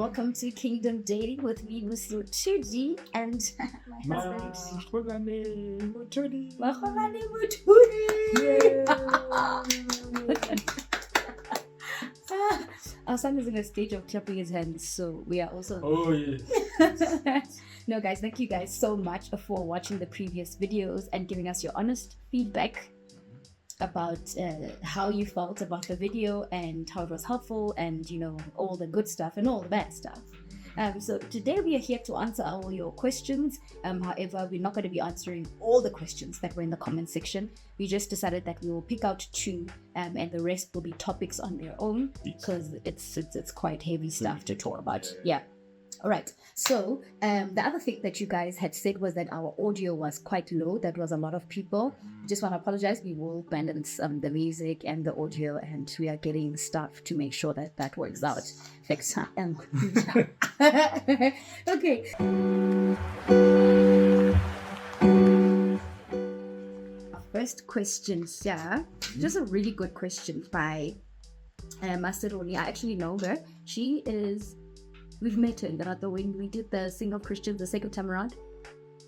welcome to Kingdom Dating with me, Musu 2G, and my husband. Mahogany Muturi. Our son is in a stage of clapping his hands, so we are also. Oh, yes. No, guys, thank you guys so much for watching the previous videos and giving us your honest feedback about how you felt about the video and how it was helpful and, you know, all the good stuff and all the bad stuff. So today we are here to answer all your questions. However, we're not going to be answering all the questions that were in the comment section. We just decided that we will pick out 2 and the rest will be topics on their own because it's quite heavy stuff to talk about. Yeah. All right. So the other thing that you guys had said was that our audio was quite low. That was a lot of people. Just want to apologize. We will balance the music and the audio, and we are getting stuff to make sure that that works out. Next time. Okay. Our first question here, just a really good question by Maseroni. I actually know her. She is. We've met her in Rato when we did the Single Christians the second time around.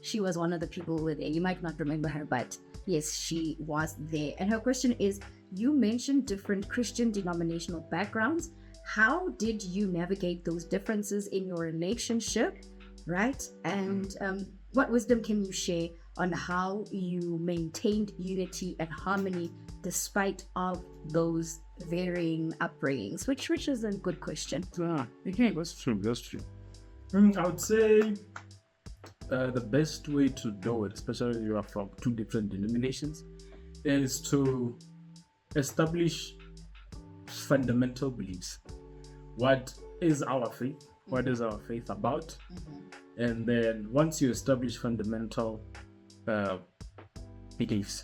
She was one of the people who were there. You might not remember her, but yes, she was there. And her question is, you mentioned different Christian denominational backgrounds. How did you navigate those differences in your relationship, right? And what wisdom can you share on how you maintained unity and harmony despite of those varying upbringings, which is a good question. That's true. I would say the best way to do it, especially if you are from 2 different denominations, is to establish fundamental beliefs. What is our faith? What is our faith about? And then once you establish fundamental beliefs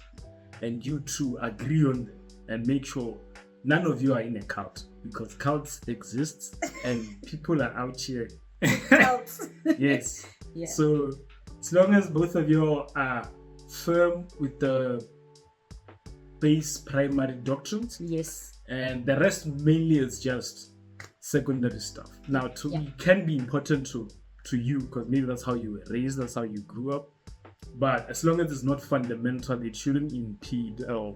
and you 2 agree on them and make sure none of you are in a cult, because cults exist and people are out here. Cults. Yes. Yeah. So as long as both of you are firm with the base primary doctrines, Yes. and the rest mainly is just secondary stuff. Now, it can be important to you because maybe that's how you were raised, that's how you grew up. But as long as it's not fundamental, it shouldn't impede or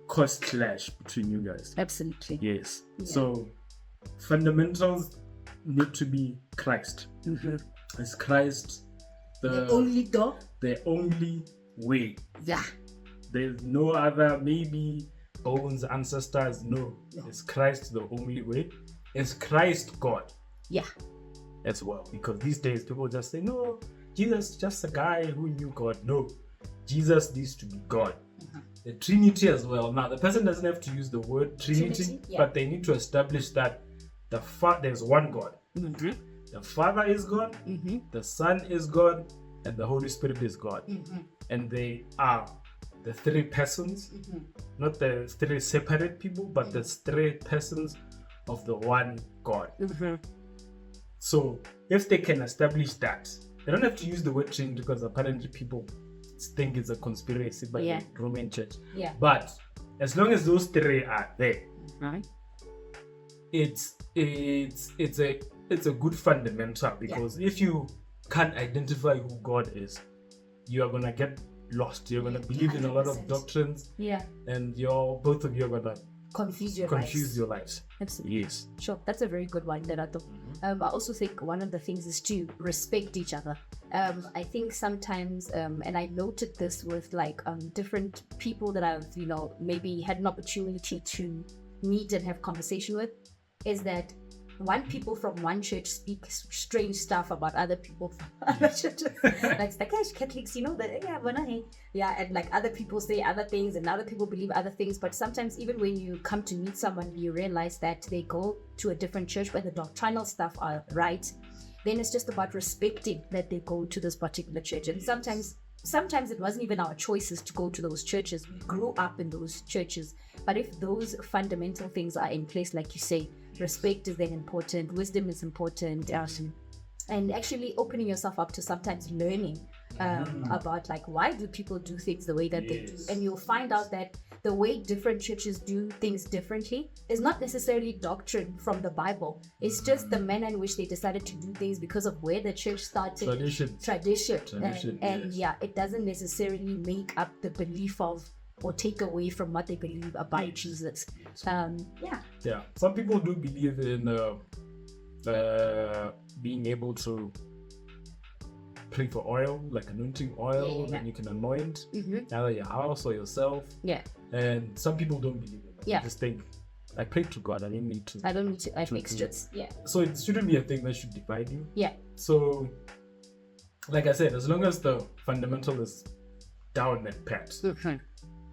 cause clash between you guys. Absolutely. Yes. Yeah. So fundamentals need to be Christ. Is Christ The only door? the only way? Yeah. There's no other, maybe bones, ancestors. No. Is Christ the only way? Is Christ God? Yeah. As well. Because these days people just say, no, Jesus is just a guy who knew God. No. Jesus needs to be God. The Trinity as well. Now, the person doesn't have to use the word Trinity, but they need to establish that there's one God. The Father is God, the Son is God, and the Holy Spirit is God. And they are the 3 persons, not the 3 separate people, but the 3 persons of the one God. So, if they can establish that, they don't have to use the word Trinity because apparently people think it's a conspiracy by the Roman Church. Yeah. But as long as those 3 are there, Right. it's a good fundamental, because if you can't identify who God is, you are gonna get lost. You're gonna believe in a lot of doctrines. Yeah. And both of you are gonna Confuse your lives. Absolutely. Yes. Sure, that's a very good one, Derato. I also think one of the things is to respect each other. I think sometimes, and I noted this with like different people that I've, maybe had an opportunity to meet and have conversation with, is that people from one church speak strange stuff about other people from other churches. Like Catholics, and like other people say other things and other people believe other things. But sometimes even when you come to meet someone, you realize that they go to a different church where the doctrinal stuff are right. Then it's just about respecting that they go to this particular church. And sometimes it wasn't even our choices to go to those churches. We grew up in those churches. But if those fundamental things are in place, like you say, respect is then important, wisdom is important, and actually opening yourself up to sometimes learning about like why do people do things the way that they do. And you'll find out that the way different churches do things differently is not necessarily doctrine from the Bible. It's just the manner in which they decided to do things because of where the church started. Tradition. And yes. it doesn't necessarily make up the belief of or take away from what they believe about Jesus. Yeah. Some people do believe in being able to pray for oil, like anointing oil, and you can anoint either your house or yourself. Yeah. And some people don't believe in that. Yeah. They just think, I pray to God, I don't need to. I have extras. Yeah. So it shouldn't be a thing that should divide you. Yeah. So, like I said, as long as the fundamental is down and pat,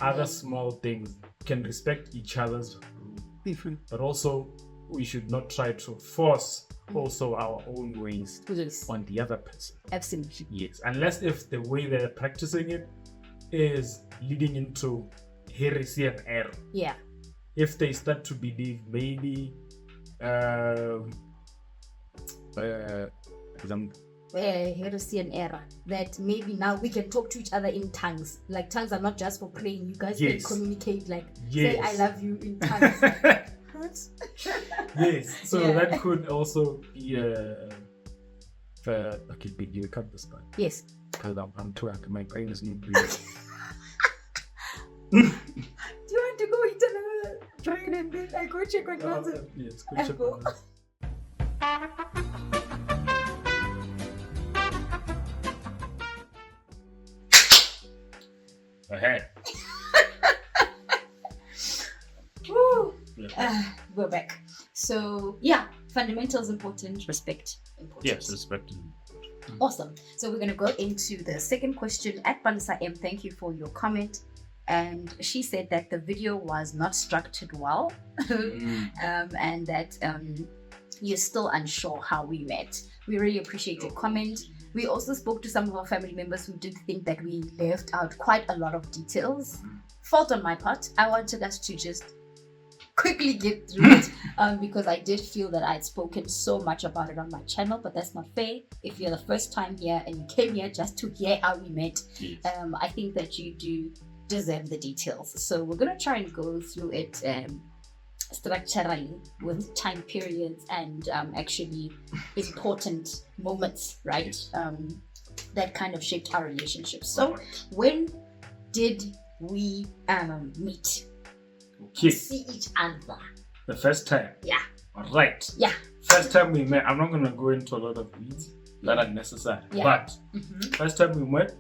other small things can respect each other's rule. But also, we should not try to force also our own ways on the other person. Absolutely. Yes, unless if the way they're practicing it is leading into heresy and error. Yeah. If they start to believe maybe heresy and error, that maybe now we can talk to each other in tongues. Like tongues are not just for praying. You guys can communicate, like say I love you in tongues. Yes, so that could also be okay, big, you cut this part. Yes. Because I'm too active, my brain is not breathing. Do you want to go eat another dragon and then I go check on Nancy? Yes, go check on Nancy. Ahead. We're back. So yeah, fundamentals important, respect important. Yes, respect. Awesome. So we're gonna go into the second question at Bansa M. Thank you for your comment. And she said that the video was not structured well, and that you're still unsure how we met. We really appreciate your comment. We also spoke to some of our family members who did think that we left out quite a lot of details. Fault on my part. I wanted us to just quickly get through it because I did feel that I had spoken so much about it on my channel, but that's not fair. If you're the first time here and you came here just to hear how we met, I think that you do deserve the details. So we're going to try and go through it structurally with time periods and actually important moments, right? That kind of shaped our relationship. So when did we meet? See each other. The first time. Yeah. All right. Yeah. First time we met. I'm not gonna go into a lot of weeds that are necessary. Yeah. But first time we met,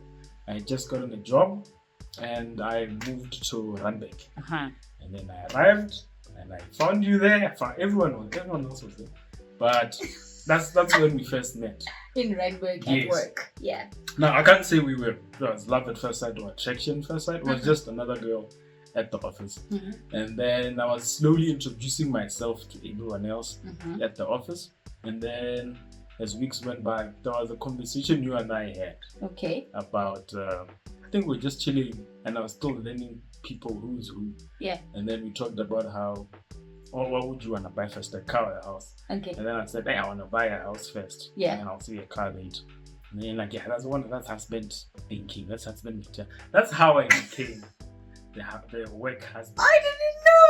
I just got on a job and I moved to Randbeck. And then I arrived and I found you there. I found everyone else was there. But that's when we first met. In Randbeck at work. Yeah. Now I can't say it was love at first sight or attraction first sight. It was just another girl at the office. And then I was slowly introducing myself to everyone else at the office. And then as weeks went by, there was a conversation you and I had about I think we were just chilling and I was still learning people who's who. Yeah. And then we talked about how, what would you want to buy first, a car or a house? Okay. And then I said, hey, I want to buy a house first. Yeah. And I'll see a car later. And then like, yeah, that's husband thinking. That's husband material. That's how I became the work husband. I didn't know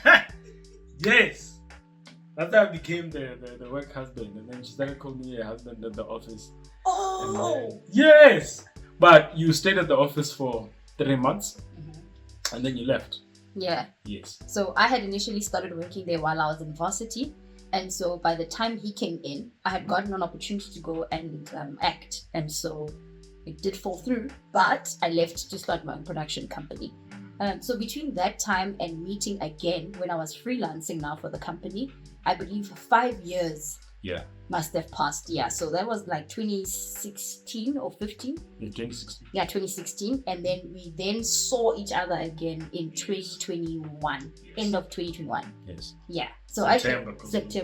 that. Yes. That's how I became the work husband. And then she started calling me a husband at the office. Oh. Yes. But you stayed at the office for 3 months and then you left. Yeah. Yes. So I had initially started working there while I was in varsity. And so by the time he came in, I had gotten an opportunity to go and act. And so it did fall through, but I left to start my own production company. So between that time and meeting again, when I was freelancing now for the company, I believe 5 years must have passed. Yeah, so that was like 2016 or 15. Yeah, 2016. Yeah, 2016. And then we then saw each other again in 2021, end of 2021. Yes. Yeah. So September.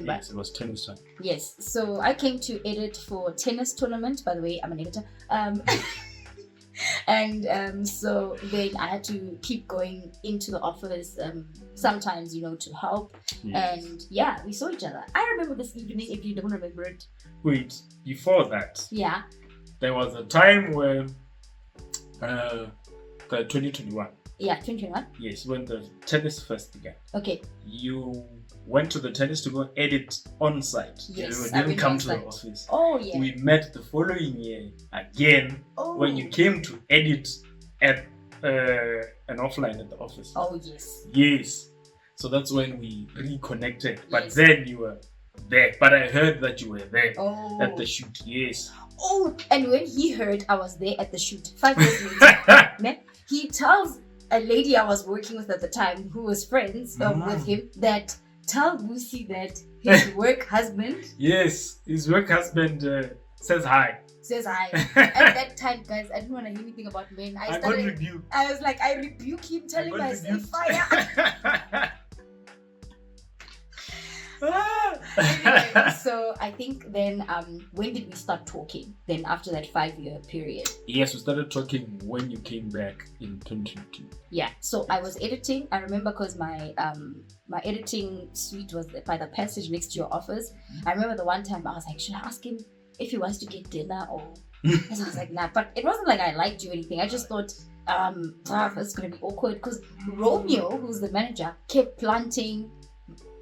Yes, it was tennis time. Yes. So I came to edit for tennis tournament. By the way, I'm an editor. And so then I had to keep going into the office sometimes, to help. Yes. And yeah, we saw each other. I remember this evening, if you don't remember it. Wait, before that, yeah, there was a time where the 2021, Yeah, 2021. Yes, when the tennis first began. Okay. You went to the tennis to go edit on site. Yes, You didn't come to the office. Oh yeah. We met the following year again when you came to edit at an offline at the office. Oh yes. Yes. So that's when we reconnected. But Yes. then you were there. But I heard that you were there at the Oh. shoot. Yes. Oh, and when he heard I was there at the shoot 5 years later, man, he tells a lady I was working with at the time who was friends with him that tell Lucy that his work husband Yes. His work husband says hi. says hi. At that time, guys, I didn't want to hear anything about men. I got rebuked. I was like, I rebuke him, tell him I say fire. Anyway, so I think then when did we start talking? Then after that 5-year period. Yes, we started talking when you came back in 2022. Yeah. So I was editing. I remember because my editing suite was by the passage next to your office. I remember the one time I was like, should I ask him if he wants to get dinner or? And I was like, nah. But it wasn't like I liked you or anything. I just thought it's gonna be awkward because Romeo, who's the manager, kept planting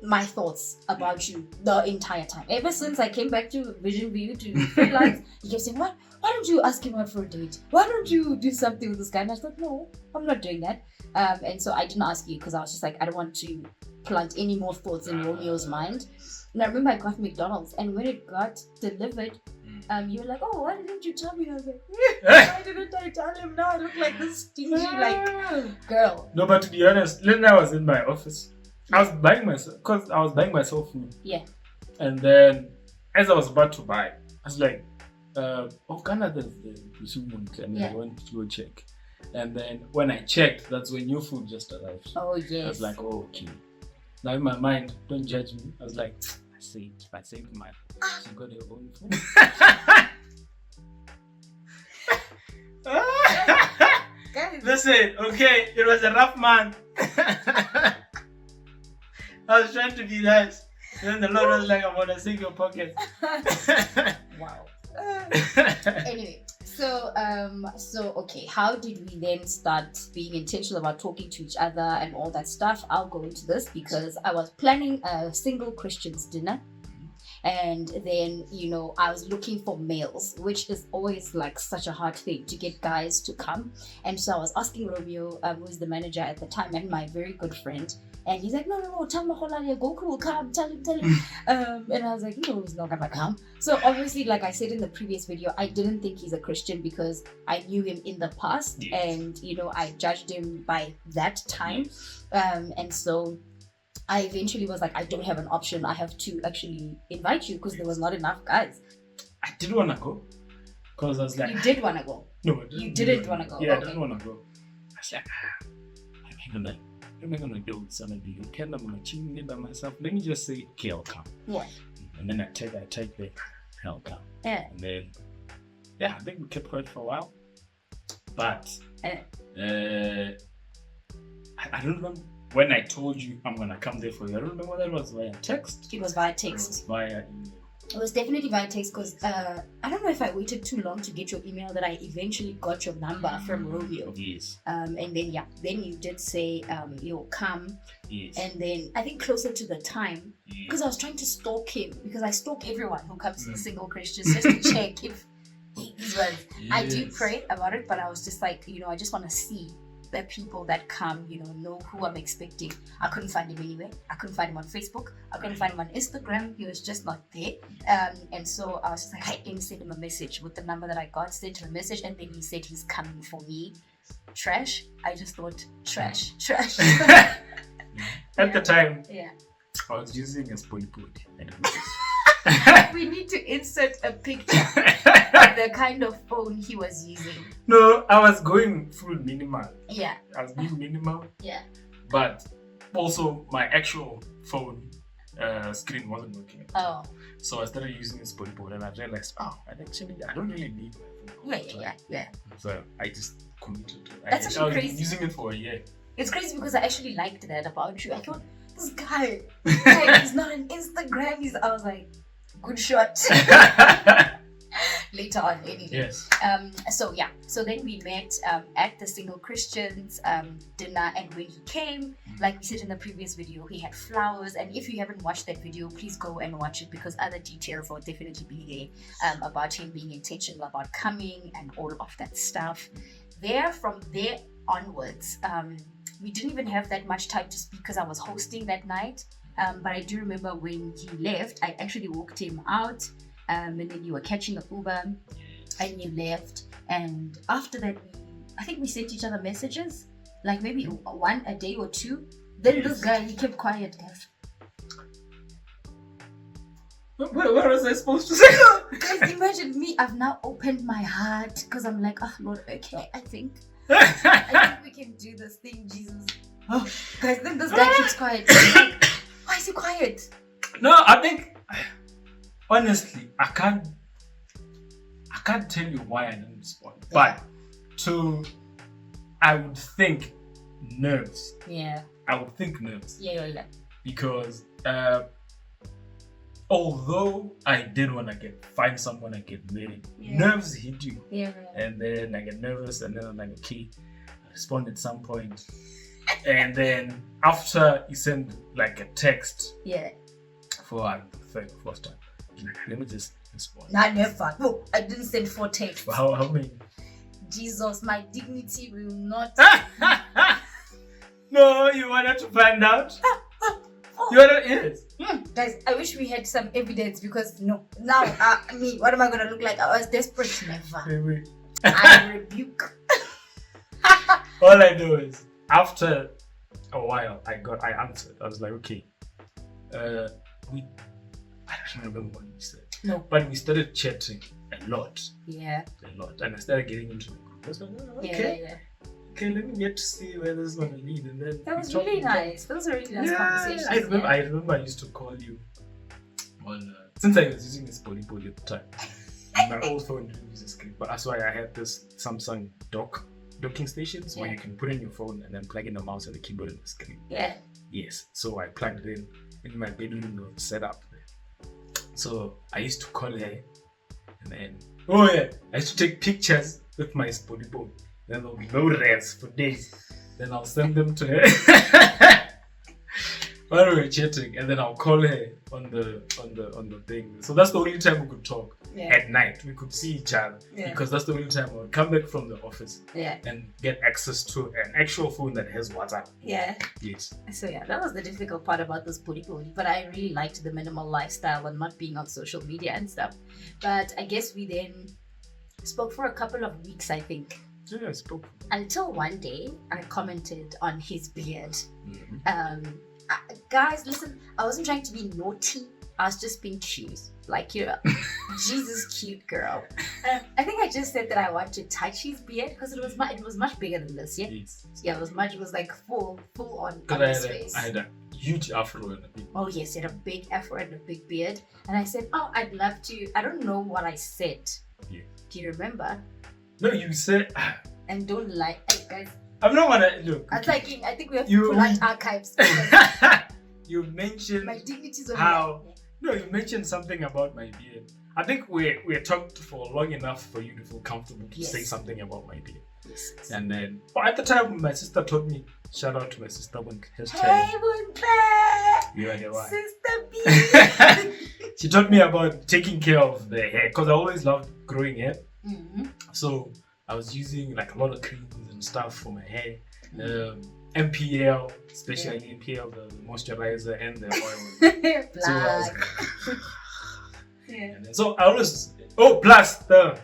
my thoughts about you the entire time. Ever since I came back to Vision View to freelance, he kept saying, why don't you ask him out for a date? Why don't you do something with this guy? And I thought, no, I'm not doing that. And so I didn't ask you because I was just like, I don't want to plant any more thoughts in Romeo's mind. And I remember I got McDonald's, and when it got delivered, you were like, oh, why didn't you tell me? And I was like, why didn't I tell him? Now I look like this stingy girl. No, but to be honest, when I was in my office, I was buying myself food. Yeah. And then, as I was about to buy, I was like, Ghana, there's the supermarket, and I went to go check. And then when I checked, that's when your food just arrived. Oh yes. I was like, oh, okay. Now in my mind, don't judge me. I was like, I saved my. She got her own food. Guys. Listen, okay, it was a rough month. I was trying to be nice. Then the Lord was like, I'm gonna sink your pocket. Wow. Anyway, so okay, how did we then start being intentional about talking to each other and all that stuff? I'll go into this because I was planning a single Christians dinner. And then, I was looking for males, which is always like such a hard thing to get guys to come. And so I was asking Romeo, who was the manager at the time and my very good friend. And he's like, no, tell Maholani, Goku will come, tell him. And I was like, no, he's not gonna come. So obviously, like I said in the previous video, I didn't think he's a Christian because I knew him in the past. Yes. And, I judged him by that time. Yes. And so I eventually was like, I don't have an option. I have to actually invite you because there was not enough guys. I didn't want to go because I was like... You did want to go? No, you didn't want to go? Yeah, okay. I didn't want to go. I was like, I'm going to do something. I'm going to chill by myself. Let me just say, okay, I'll come. Yeah. And then I take the I'll come. Yeah. And then, I think we kept quiet for a while. But I don't remember. When I told you I'm gonna come there for you, I don't remember whether it was via text. It was via text. It was via email. It was definitely via text because I don't know if I waited too long to get your email that I eventually got your number from Romeo. Yes. And then then you did say you'll come. Yes. And then I think closer to the time, because I was trying to stalk him because I stalk everyone who comes to the single Christians just to check if he's right. Yes. I do pray about it, but I was just like, I just want to see the people that come, know who I'm expecting. I couldn't find him anywhere. I couldn't find him on Facebook. I couldn't find him on Instagram. He was just not there. And so I was just like, I didn't send him a message with the number that I got, sent him a message, and then he said he's coming for me. Trash. I just thought, trash. At the time, I was using a spoilport. We need to insert a picture of the kind of phone he was using. No, I was going full minimal. Yeah. I was being minimal. Yeah. But also my actual phone screen wasn't working. Oh. So I started using a spoilport and I realized, I don't really need my phone. Yeah. So I just committed to it. That's actually crazy. I was using it for a year. It's crazy because I actually liked that about you. I thought, this guy, he's not on Instagram. I was like, good shot. later on anyway. Yes. So then we met at the Single Christians dinner, and when he came, like we said in the previous video, he had flowers. And if you haven't watched that video, please go and watch it, because other details will definitely be there about him being intentional about coming and all of that stuff. From there onwards, we didn't even have that much time to speak because I was hosting that night. But I do remember when he left, I actually walked him out, and then you were catching a Uber, and you left. And after that, I think we sent each other messages, like maybe one a day or two. Then this guy, he kept quiet, guys. What was I supposed to say? Guys, imagine me, I've now opened my heart, because I'm like, oh Lord, okay, I think we can do this thing, Jesus. Oh, guys, then this guy keeps quiet. Like, why is he quiet? No, I think, honestly, I can't tell you why I didn't respond. But I would think nerves. Yeah. I would think nerves. Yeah. Because although I did want to find someone I get married, nerves hit you. Yeah. And then I get nervous, and then I'm like, okay, I respond at some point. And then after he sent like a text for the first time, let me just respond. Nah, never. No, I didn't send 4 texts. How many? Jesus, my dignity will not. No, you wanted to find out? You wanted yes. Guys, I wish we had some evidence, because no, now what am I gonna look like? I was desperate. Never. I rebuke. All I know is after a while, I answered. I was like, okay, I don't remember what we said. No. But we started chatting a lot. Yeah. A lot. And I started getting into the group. I was like, oh, okay. Yeah. Okay, let me get to see where this is going to lead. And then that was really nice. Those were really nice conversations. I remember I used to call you on, since I was using this body at the time. My old phone didn't use a screen, but that's why I had this Samsung docking stations where you can put in your phone and then plug in the mouse and the keyboard and the screen. Yeah. Yes. So I plugged it in my bedroom setup. So I used to call her, and then I used to take pictures with my Spotify. Then there'll be no res for days. Then I'll send them to her while we were chatting, and then I'll call her on the thing. So that's the only time we could talk. At night we could see each other, because that's the only time I would come back from the office and get access to an actual phone that has WhatsApp. Yes. So that was the difficult part about this body, but I really liked the minimal lifestyle and not being on social media and stuff. But I guess we then spoke for a couple of weeks, I think. Yeah, I spoke. Until one day I commented on his beard. Guys, listen, I wasn't trying to be naughty. I was just being cute. Like, Jesus, cute girl. I think I just said that I want to touch his beard, because it was much bigger than this. Yeah. Yeah, it was like full on his face. I had a huge afro and a big. Oh yes, he had a big afro and a big beard. And I said, oh, I'd love to. I don't know what I said. Yeah. Do you remember? No, you said. And don't lie, guys. I'm not gonna look. I think we have to pull out archives. You mentioned my dignity's on how. No, you mentioned something about my beard. I think we talked for long enough for you to feel comfortable to say something about my beard. Yes. And then, at the time, my sister told me, shout out to my sister, Hey, you are the one. Sister B. She taught me about taking care of the hair, because I always loved growing hair. So I was using like a lot of creams and stuff for my hair. MPL, especially MPL, the moisturizer and the oil. So I was and then, so I always plus I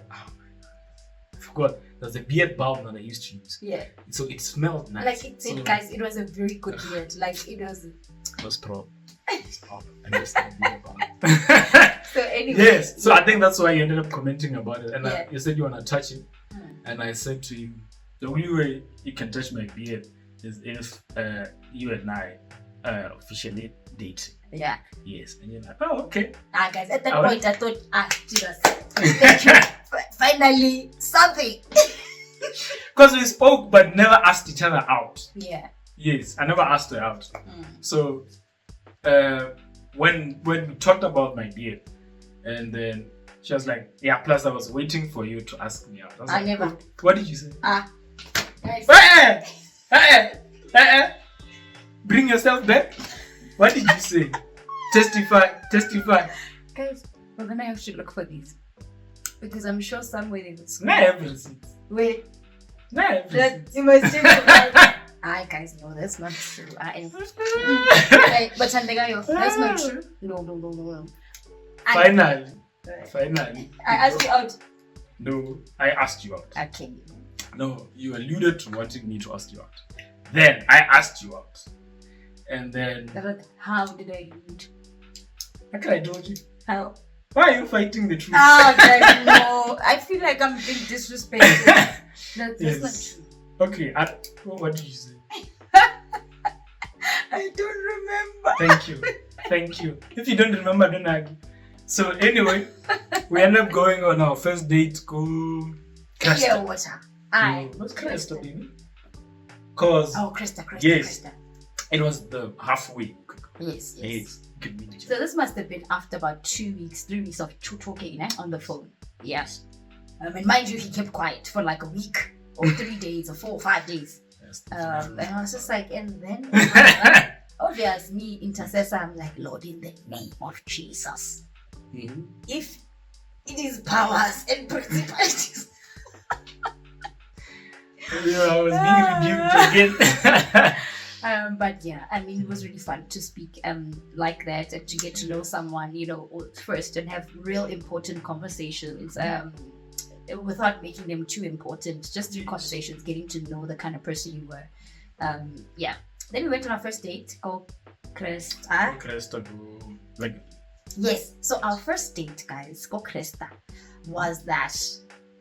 forgot, there's a beard balm that I used to use. Yeah. So it smelled nice. Like it said, guys, it was a very good beard. Like it was pro. I understand beard balm. So anyway. Yes. So I think that's why you ended up commenting about it, and you said you want to touch it, and I said to you, the only way you can touch my beard is if you and I officially date. Yeah. Yes. And you're like, oh, okay. Guys, at that point I thought, Jesus, thank you. Finally, something. Because we spoke but never asked each other out. Yeah. Yes, I never asked her out. So when we talked about my beard, and then She was like, yeah, plus I was waiting for you to ask me out. I was I like, never. "Oh, what did you say? Guys. Bring yourself back. What did you say? Testify. Guys, we're gonna have to look for these. Because I'm sure somewhere in the school. Not everything. Wait. Not everything. You must take it. Guys, no, that's not true. Okay, but that's not true. No. Finally. I asked you out. No, I asked you out. Okay. No, you alluded to wanting me to ask you out. Then I asked you out. And then... How did I allude? Okay, I told you. How? Why are you fighting the truth? Guys, no. I feel like I'm being disrespected. That's Yes. not true. Okay, what did you say? I don't remember. Thank you. If you don't remember, don't argue. So anyway, we end up going on our first date. Go Clear water. What's Cresta, baby? Cause Cresta. yes, it was the halfway. Yes. You could meet each So other. this must have been after about 3 weeks of talking on the phone. Yes. And mind you, he kept quiet for like a week or 3 days or 4 or 5 days. Yes. And I was just like, and then obviously me intercessor, I'm like, Lord, in the name of Jesus, if it is powers and principalities. I was being rebuked again. But yeah, I mean, it was really fun to speak like that and to get to know someone, first and have real important conversations without making them too important, just through conversations, getting to know the kind of person you were. Then we went on our first date called Cresta. Yes, so our first date, guys, called Cresta, was that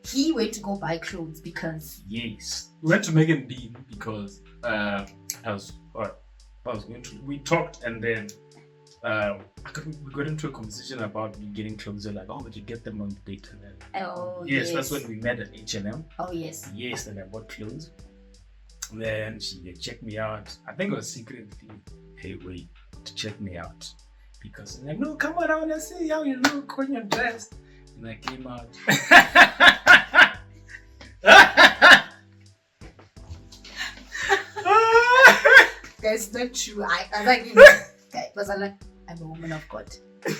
he went to go buy clothes because... Yes. We went to Megan Dean because we talked and then we got into a conversation about me getting clothes. Like, would you get them on the date? And then, yes, that's when we met at H&M. Oh, yes. Yes, and I bought clothes. And then she checked me out. I think it was secretly her way to check me out. Because I'm like, no, come on, I want to see how you look when you're dressed. And I came out. Guys, not true. I like it. Okay, because I'm a woman of God. But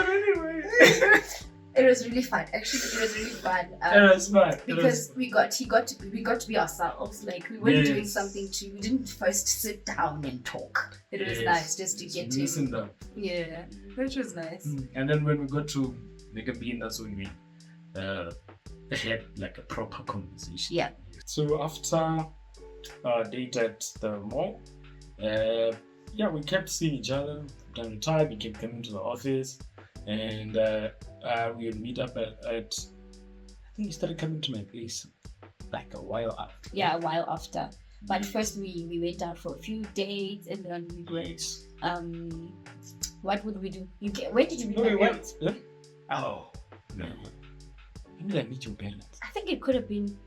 anyway. It was really fun. Actually, it was really fun. It was fun. Because we got to be ourselves. Like we weren't doing something we didn't first sit down and talk. It was nice just to get to listen up. Yeah, which was nice. And then when we got to Megan Bean, that's when we had like a proper conversation. Yeah. So after our date at the mall, we kept seeing each other from time to time. He kept coming to the office, and we would meet up at I think he started coming to my place like a while after. Yeah, a while after. But first we went out for a few dates, and then we went. What would we do? Where did you meet my parents? Oh no! When did I meet your parents? I think it could have been.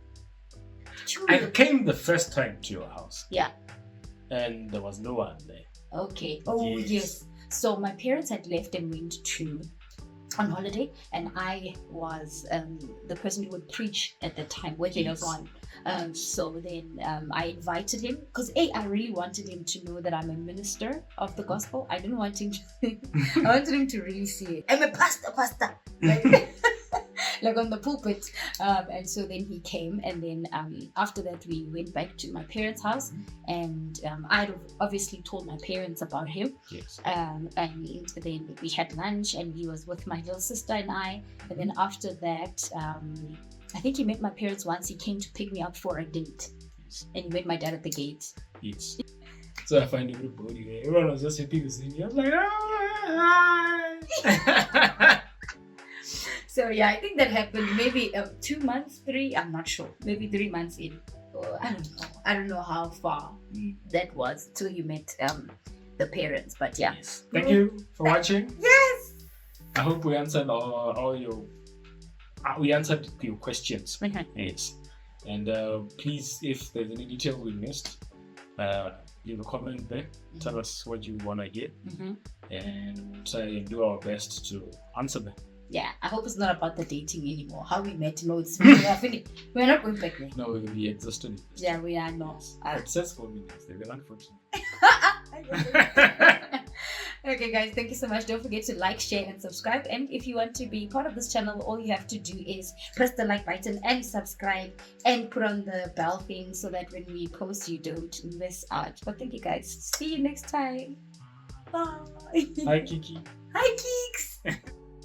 I came the first time to your house. Yeah. And there was no one there. Okay. Oh yes. So my parents had left and went on holiday, and I was the person who would preach at the time when they was on. So then I invited him because I really wanted him to know that I'm a minister of the gospel. I didn't want him to. I wanted him to really see it. I'm a pastor. Like on the pulpit. And so then he came, and then after that we went back to my parents' house, and I'd obviously told my parents about him. Yes. And then we had lunch, and he was with my little sister and I. And then after that, I think he met my parents once. He came to pick me up for a date. Yes. And he met my dad at the gate. Yes. So I find everybody, everyone was just happy to see me. I was like, oh, hi. So yeah, I think that happened maybe 2 months, 3, I'm not sure. Maybe 3 months in. I don't know how far that was till you met the parents, but yeah. Yes. Thank you for watching. Yes. I hope we answered all your questions. Okay. Yes. And please, if there's any detail we missed, leave a comment there. Tell us what you want to hear, Mm-hmm. and we'll try and do our best to answer them. Yeah, I hope it's not about the dating anymore. How we met, no, it's we're finished. We're not going back there. No, we exhausted. Yeah, we are not. It says 4 minutes. They were unfortunate. Okay, guys, thank you so much. Don't forget to like, share, and subscribe. And if you want to be part of this channel, all you have to do is press the like button and subscribe and put on the bell thing so that when we post, you don't miss out. But thank you, guys. See you next time. Bye. Hi, Kiki. Hi, Geeks.